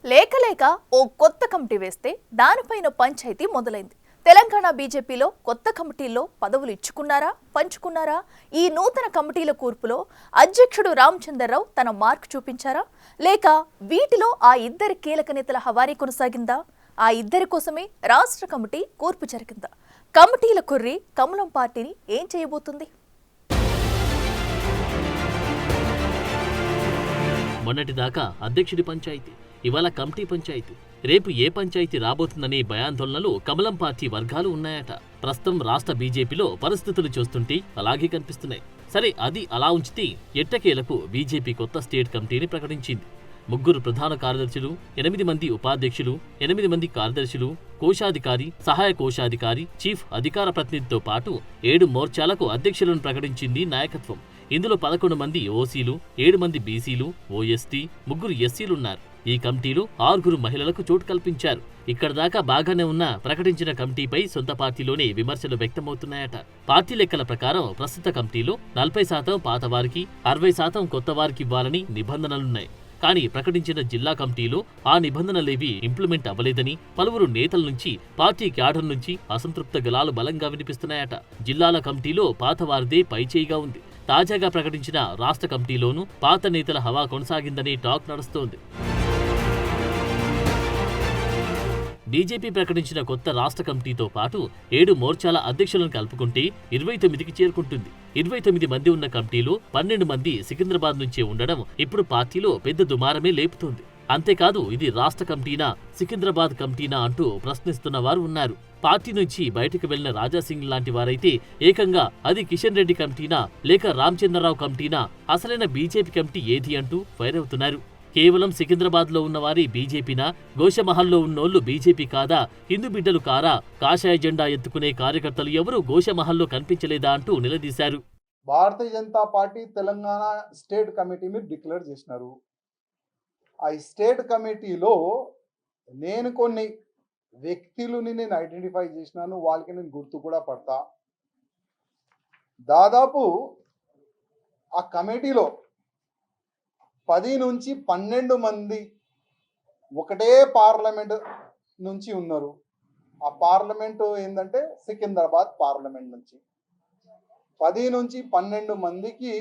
లేక లేక ఓ కొత్త కమిటీ వేస్తే దానిపైన పంచాయతీ మొదలైంది. తెలంగాణ బీజేపీలో కొత్త కమిటీల్లో పదవులు ఇచ్చుకున్నారా, పంచుకున్నారా? ఈ నూతన కమిటీల కూర్పులో అధ్యక్షుడు రామచంద్రరావు తన మార్క్ చూపించారా, లేక వీటిలో ఆ ఇద్దరి కీలక నేతల హవారీ కొనసాగిందా? ఆ ఇద్దరి కోసమే రాష్ట్ర కమిటీ కూర్పు జరిగిందా? కమిటీల కుర్రి కమలం పార్టీని ఏం చేయబోతుంది? మొన్నటిదాకా అధ్యక్షుడి పంచాయతీ, ఇవాళ కమిటీ పంచాయతీ, రేపు ఏ పంచాయతీ రాబోతుందనే భయాందోళనలో కమలం పార్టీ వర్గాలు ఉన్నాయట. ప్రస్తుతం రాష్ట్ర బీజేపీలో పరిస్థితులు చూస్తుంటే అలాగే కనిపిస్తున్నాయి. సరే, అది అలా ఉంచితే ఎట్టకేలకు బీజేపీ కొత్త స్టేట్ కమిటీని ప్రకటించింది. 3 ప్రధాన కార్యదర్శులు, 8 మంది ఉపాధ్యక్షులు, 8 మంది కార్యదర్శులు, కోశాధికారి, సహాయ కోశాధికారి, చీఫ్ అధికార ప్రతినిధితో పాటు 7 మోర్చాలకు అధ్యక్షులను ప్రకటించింది నాయకత్వం. ఇందులో 11 మంది ఓసీలు, 7 మంది బీసీలు, ఓఎస్టీ, 3 ఎస్సీలున్నారు. ఈ కమిటీలో 6 మహిళలకు చోటు కల్పించారు. ఇక్కడ దాకా బాగానే ఉన్న ప్రకటించిన కమిటీపై సొంత పార్టీలోనే విమర్శలు వ్యక్తమవుతున్నాయట. పార్టీ లెక్కల ప్రకారం ప్రస్తుత కమిటీలో 40% పాతవారికి, 60% కొత్తవారికి ఇవ్వాలని నిబంధనలున్నాయి. కానీ ప్రకటించిన జిల్లా కమిటీలో ఆ నిబంధనలేవీ ఇంప్లిమెంట్ అవ్వలేదని పలువురు నేతల నుంచి, పార్టీ క్యాడర్ నుంచి అసంతృప్త గళాలు బలంగా వినిపిస్తున్నాయట. జిల్లాల కమిటీలో పాతవారిదే పైచేయిగా ఉంది. తాజాగా ప్రకటించిన రాష్ట్ర కమిటీలోనూ పాత నేతల హవా కొనసాగిందనే టాక్ నడుస్తోంది. బీజేపీ ప్రకటించిన కొత్త రాష్ట్ర కమిటీతో పాటు 7 మోర్చాల అధ్యక్షులను కలుపుకుంటే 29కి చేరుకుంటుంది. 29 మంది ఉన్న కమిటీలో 12 మంది సికింద్రాబాద్ నుంచే ఉండడం ఇప్పుడు పార్టీలో పెద్ద దుమారమే లేపుతోంది. అంతేకాదు, ఇది రాష్ట్ర కమిటీనా, సికింద్రాబాద్ కమిటీనా అంటూ ప్రశ్నిస్తున్న వారు ఉన్నారు. పార్టీ నుంచి బయటకు వెళ్లిన రాజాసింగ్ లాంటి వారైతే ఏకంగా అది కిషన్ రెడ్డి కమిటీనా, లేక రామచంద్రరావు కమిటీనా, అసలైన బీజేపీ కమిటీ ఏది అంటూ ఫైర్ అవుతున్నారు. కేవలం సికింద్రాబాద్ లో ఉన్నవారి బీజేపీనా, గోషమహల్లో ఉన్నోళ్లు బీజేపీ కాదా, హిందూ బిడ్డలు కారా, కాషాయ జెండా ఎత్తుకునే కార్యకర్తలు ఎవరూ గోషమహల్లో కనిపించలేదా అంటూ నిలదీశారు. Bharatiya Janata party Telangana state committee మీరు డిక్లేర్ చేసినారు. ఆ స్టేట్ కమిటీలో నేను కొన్ని వ్యక్తులని నేను ఐడెంటిఫై చేసినాను, వాళ్ళకి నేను గుర్తు కూడా పడతా. దాదాపు ఆ కమిటీలో 10 నుంచి 12 మంది ఒకటే పార్లమెంట్ నుంచి ఉన్నారు. ఆ పార్లమెంటు ఏంటంటే సికింద్రాబాద్ పార్లమెంట్ నుంచి 10 నుంచి 12 మందికి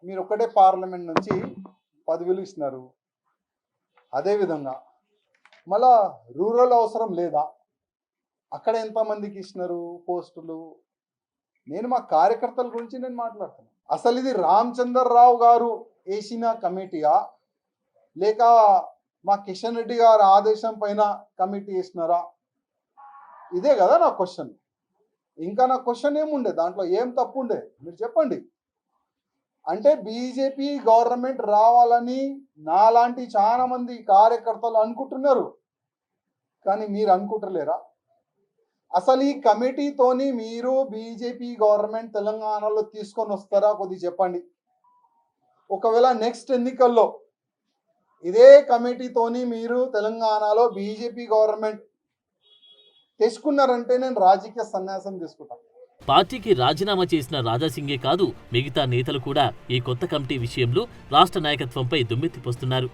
మీరు ఒకటే పార్లమెంట్ నుంచి పదవులు ఇస్తున్నారు. అదేవిధంగా మళ్ళా రూరల్ అవసరం లేదా, అక్కడ ఎంతమందికి ఇస్తున్నారు పోస్టులు? నేను మా కార్యకర్తల గురించి నేను మాట్లాడుతున్నాను. అసలు ఇది రామచంద్రరావు గారు వేసిన కమిటీయా, లేక మా కిషన్ రెడ్డి గారి ఆదేశం పైన కమిటీ వేసినారా? ఇదే కదా నా క్వశ్చన్. ఇంకా నా క్వశ్చన్ ఏముండే, దాంట్లో ఏం తప్పు ఉండే మీరు చెప్పండి. అంటే బీజేపీ గవర్నమెంట్ రావాలని నాలాంటి చాలా మంది కార్యకర్తలు అనుకుంటున్నారు, కానీ మీరు అనుకుంటలేరా? అసలు ఈ కమిటీతోని మీరు బీజేపీ గవర్నమెంట్ తెలంగాణలో తీసుకొని వస్తారా? కొద్దిగా చెప్పండి. ఒకవేళ నెక్స్ట్ ఎన్నికల్లో ఇదే కమిటీతోని మీరు తెలంగాణలో బీజేపీ గవర్నమెంట్ తెచ్చుకున్నారంటే నేను రాజకీయ సన్యాసం తీసుకుంటాను. పార్టీకి రాజీనామా చేసిన రాజాసింగే కాదు, మిగతా నేతలు కూడా ఈ కొత్త కమిటీ విషయంలో రాష్ట్ర నాయకత్వంపై దుమ్మెత్తిపోస్తున్నారు.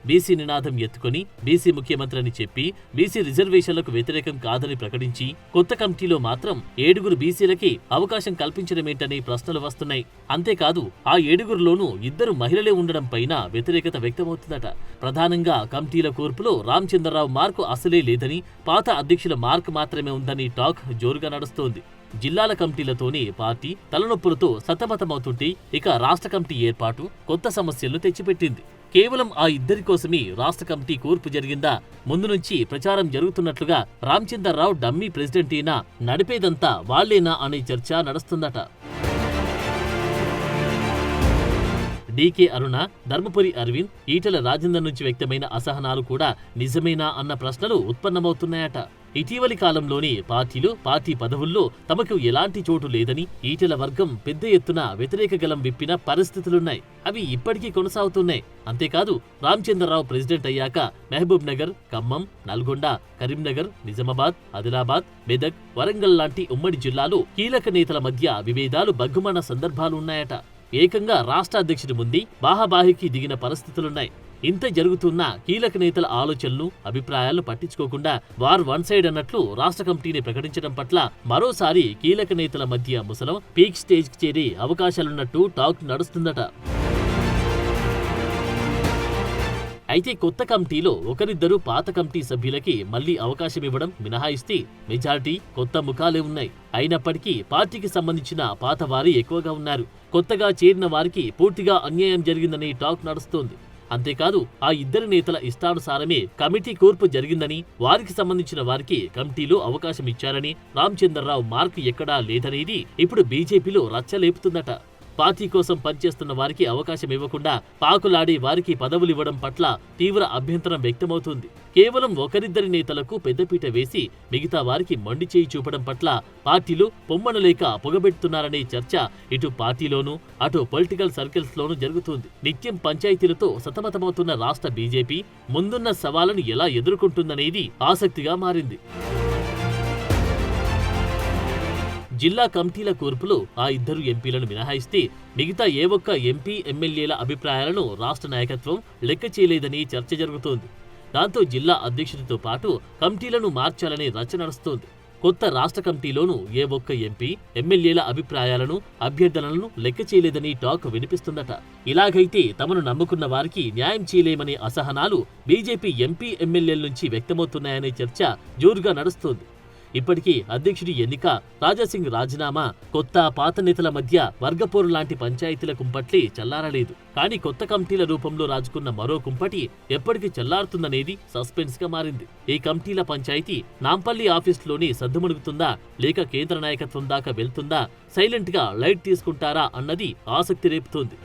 బీసీ నినాదం ఎత్తుకొని బీసీ ముఖ్యమంత్రి అని చెప్పి బీసీ రిజర్వేషన్లకు వ్యతిరేకం కాదని ప్రకటించి కొత్త కమిటీలో మాత్రం 7 బీసీలకి అవకాశం కల్పించడమేంటనే ప్రశ్నలు వస్తున్నాయి. అంతేకాదు, ఆ 7లోనూ 2 మహిళలే ఉండడం పైన వ్యతిరేకత వ్యక్తమవుతుందట. ప్రధానంగా కమిటీల కూర్పులో రామచంద్రరావు మార్కు అసలే లేదని, పాత అధ్యక్షుల మార్క్ మాత్రమే ఉందని టాక్ జోరుగా నడుస్తోంది. జిల్లాల కమిటీలతోనే పార్టీ తలనొప్పులతో సతమతమవుతుంటే ఇక రాష్ట్ర కమిటీ ఏర్పాటు కొత్త సమస్యలను తెచ్చిపెట్టింది. కేవలం ఆ ఇద్దరి కోసమే రాష్ట్ర కమిటీ కూర్పు జరిగిందా? ముందు నుంచి ప్రచారం జరుగుతున్నట్లుగా రామచంద్రరావు డమ్మీ ప్రెసిడెంటేనా, నడిపేదంతా వాళ్లేనా అనే చర్చ నడుస్తుందట. డీకే అరుణ, ధర్మపురి అరవింద్, ఈటెల రాజేందర్ నుంచి వ్యక్తమైన అసహనాలు కూడా నిజమేనా అన్న ప్రశ్నలు ఉత్పన్నమవుతున్నాయట. ఇటీవలి కాలంలోనే పార్టీలో, పార్టీ పదవుల్లో తమకు ఎలాంటి చోటు లేదని ఈటెల వర్గం పెద్ద ఎత్తున వ్యతిరేక గలం విప్పిన పరిస్థితులున్నాయి. అవి ఇప్పటికీ కొనసాగుతున్నాయి. అంతేకాదు, రామచంద్రరావు ప్రెసిడెంట్ అయ్యాక మహబూబ్ నగర్, ఖమ్మం, నల్గొండ, కరీంనగర్, నిజామాబాద్, ఆదిలాబాద్, మెదక్, వరంగల్ లాంటి ఉమ్మడి జిల్లాలో కీలక నేతల మధ్య విభేదాలు బగ్గుమన్న సందర్భాలున్నాయట. ఏకంగా రాష్ట్ర అధ్యక్షుడి ముందే బాహాబాహికి దిగిన పరిస్థితులున్నాయి. ఇంత జరుగుతున్నా కీలక నేతల ఆలోచనలు అభిప్రాయాలను పట్టించుకోకుండా వార్ వన్ సైడ్ అన్నట్లు రాష్ట్ర కమిటీని ప్రకటించడం పట్ల మరోసారి కీలక నేతల మధ్య ముసలం పీక్ స్టేజ్ కి చేరే అవకాశాలున్నట్టు టాక్ నడుస్తుందట. అయితే కొత్త కమిటీలో ఒకరిద్దరు పాత కమిటీ సభ్యులకి మళ్లీ అవకాశం ఇవ్వడం మినహాయిస్తే మెజారిటీ కొత్త ముఖాలే ఉన్నాయి. అయినప్పటికీ పార్టీకి సంబంధించిన పాత వారి ఎక్కువగా ఉన్నారు. కొత్తగా చేరిన వారికి పూర్తిగా అన్యాయం జరిగిందనే టాక్ నడుస్తోంది. అంతేకాదు ఆ ఇద్దరు నేతల ఇష్టానుసారమే కమిటీ కూర్పు జరిగిందని, వారికి సంబంధించిన వారికి కమిటీలో అవకాశం ఇచ్చారని రామచంద్రరావు మార్క్ ఎక్కడా లేదనేది ఇప్పుడు బీజేపీలో రచ్చలేపుతుందట. పార్టీ కోసం పనిచేస్తున్న వారికి అవకాశం ఇవ్వకుండా పాకులాడి వారికి పదవులివ్వడం పట్ల తీవ్ర అభ్యంతరం వ్యక్తమవుతుంది. కేవలం ఒకరిద్దరి నేతలకు పెద్దపీట వేసి మిగతా వారికి మొండి చేయి చూపడం పట్ల పార్టీలు పొమ్మనలేక పొగబెడుతున్నారనే చర్చ ఇటు పార్టీలోనూ అటు పొలిటికల్ సర్కిల్స్ లోనూ జరుగుతుంది. నిత్యం పంచాయతీలతో సతమతమవుతున్న రాష్ట్ర బీజేపీ ముందున్న సవాళ్లను ఎలా ఎదుర్కొంటుందనేది ఆసక్తిగా మారింది. జిల్లా కమిటీల కూర్పులో ఆ ఇద్దరు ఎంపీలను మినహాయిస్తే మిగతా ఏ ఒక్క ఎంపీ ఎమ్మెల్యేల అభిప్రాయాలను రాష్ట్ర నాయకత్వం లెక్క చేయలేదని చర్చ జరుగుతోంది. దాంతో జిల్లా అధ్యక్షుడితో పాటు కమిటీలను మార్చాలనే రచన నడుస్తోంది. కొత్త రాష్ట్ర కమిటీలోనూ ఏ ఒక్క ఎంపీ ఎమ్మెల్యేల అభిప్రాయాలను అభ్యర్థనలను లెక్క చేయలేదని టాక్ వినిపిస్తుందట. ఇలాగైతే తమను నమ్ముకున్న వారికి న్యాయం చేయలేమనే అసహనాలు బీజేపీ ఎంపీ ఎమ్మెల్యేల నుంచి వ్యక్తమవుతున్నాయనే చర్చ జోరుగా నడుస్తోంది. ఇప్పటికీ అధ్యక్షుడి ఎన్నిక, రాజాసింగ్ రాజీనామా, కొత్త పాత నేతల మధ్య వర్గపోరు లాంటి పంచాయతీల కుంపట్లే చల్లారలేదు. కానీ కొత్త కమిటీల రూపంలో రాజుకున్న మరో కుంపటి ఎప్పటికి చల్లారుతుందనేది సస్పెన్స్ గా మారింది. ఈ కమిటీల పంచాయతీ నాంపల్లి ఆఫీస్లోనే సద్దుమణుగుతుందా, లేక కేంద్ర నాయకత్వం దాకా వెళ్తుందా, సైలెంట్ గా లైట్ తీసుకుంటారా అన్నది ఆసక్తి రేపుతోంది.